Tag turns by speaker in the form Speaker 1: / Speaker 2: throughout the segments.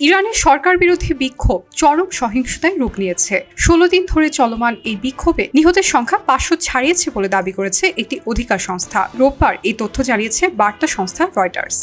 Speaker 1: ইরানের সরকার বিরোধী বিক্ষোভ চরম সহিংসতায় রূপ নিয়েছে। 16 দিন ধরে চলমান এই বিক্ষোভে নিহতের সংখ্যা 500 ছাড়িয়েছে বলে দাবি করেছে একটি অধিকার সংস্থা। রোববার এই তথ্য জানিয়েছে বার্তা সংস্থা রয়টার্স।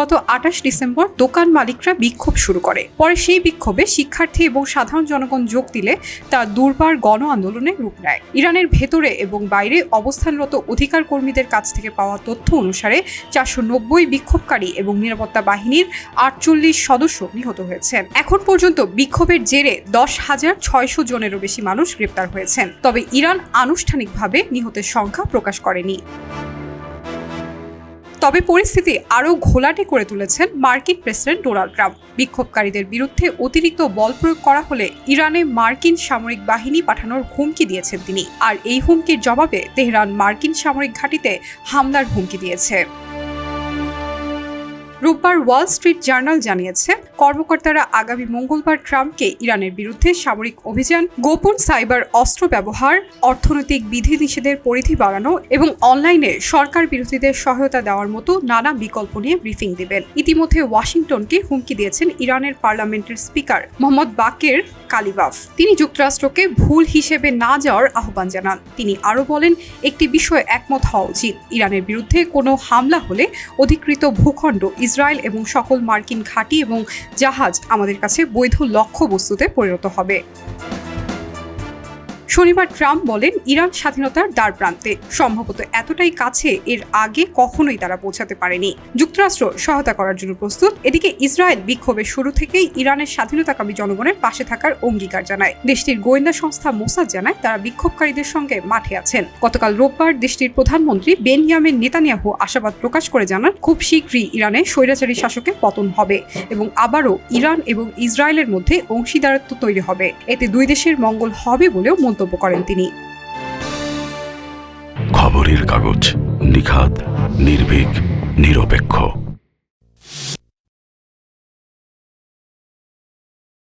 Speaker 1: গত 28 ডিসেম্বর দোকান মালিকরা বিক্ষোভ শুরু করে। পরে সেই বিক্ষোভে শিক্ষার্থী এবং সাধারণ জনগণ যোগ দিলে তা দুর্বার গণ আন্দোলনে রূপ নেয়। ইরানের ভেতরে এবং বাইরে অবস্থানরত অধিকার কর্মীদের কাছ থেকে পাওয়া তথ্য অনুসারে 490 বিক্ষোভকারী এবং নিরাপত্তা বাহিনীর 48 সদস্য নিহত হয়েছেন। এখন পর্যন্ত বিক্ষোভের জেরে 10,600 জনেরও বেশি মানুষ গ্রেপ্তার হয়েছেন। তবে ইরান আনুষ্ঠানিকভাবে নিহতের সংখ্যা প্রকাশ করেনি। তবে পরিস্থিতি আরও ঘোলাটে করে তুলেছেন মার্কিন প্রেসিডেন্ট ডোনাল্ড ট্রাম্প। বিক্ষোভকারীদের বিরুদ্ধে অতিরিক্ত বল প্রয়োগ করা হলে ইরানে মার্কিন সামরিক বাহিনী পাঠানোর হুমকি দিয়েছেন তিনি। আর এই হুমকির জবাবে তেহরান মার্কিন সামরিক ঘাঁটিতে হামলার হুমকি দিয়েছে। রোববার ওয়াল স্ট্রিট জার্নাল জানিয়েছে, কর্মকর্তারা আগামী মঙ্গলবার ট্রাম্পকে ইরানের বিরুদ্ধে সামরিক অভিযান, গোপন সাইবার অস্ত্র ব্যবহার, অর্থনৈতিক বিধিনিষেধের পরিধি বাড়ানো এবং অনলাইনে সরকার বিরোধীদের সহায়তা দেওয়ার মতো নানা বিকল্প নিয়ে ব্রিফিং দেবেন। ইতিমধ্যে ওয়াশিংটনকে হুমকি দিয়েছেন ইরানের পার্লামেন্টের স্পিকার মোহাম্মদ বাকের কালিবাফ। তিনি যুক্তরাষ্ট্রকে ভুল হিসেবে না যাওয়ার আহ্বান জানান। তিনি আরও বলেন, একটি বিষয়ে একমত হওয়া উচিত, ইরানের বিরুদ্ধে কোনো হামলা হলে অধিকৃত ভূখণ্ড, ইসরায়েল এবং সকল মার্কিন ঘাঁটি এবং জাহাজ আমাদের কাছে বৈধ লক্ষ্যবস্তুতে পরিণত হবে। শনিবার ট্রাম্প বলেন, ইরান স্বাধীনতার দ্বার প্রান্তে, সম্ভবত এতটাই কাছে এর আগে কখনোই তারা পৌঁছাতে পারেনি। যুক্তরাষ্ট্র সহায়তা করার জন্য প্রস্তুত। এদিকে ইসরায়েল বিক্ষোভের শুরু থেকেই ইরানের স্বাধীনতাকামী জনগণের পাশে থাকার অঙ্গীকার জানায়। দেশটির গোয়েন্দা সংস্থা মোসাদ জানায় তারা বিক্ষোভকারীদের সঙ্গে মাঠে আছেন। গতকাল রোববার দেশটির প্রধানমন্ত্রী বেনিয়ামিন নেতানিয়াহু আশাবাদ প্রকাশ করে জানান, খুব শীঘ্রই ইরানে স্বৈরাচারী শাসকের পতন হবে এবং আবারও ইরান এবং ইসরায়েলের মধ্যে অংশীদারত্ব তৈরি হবে। এতে দুই দেশের মঙ্গল হবে বলেও মন্তব্য করেন তিনি।
Speaker 2: খবরের কাগজ, নিখাত, নির্ভীক, নিরপেক্ষ।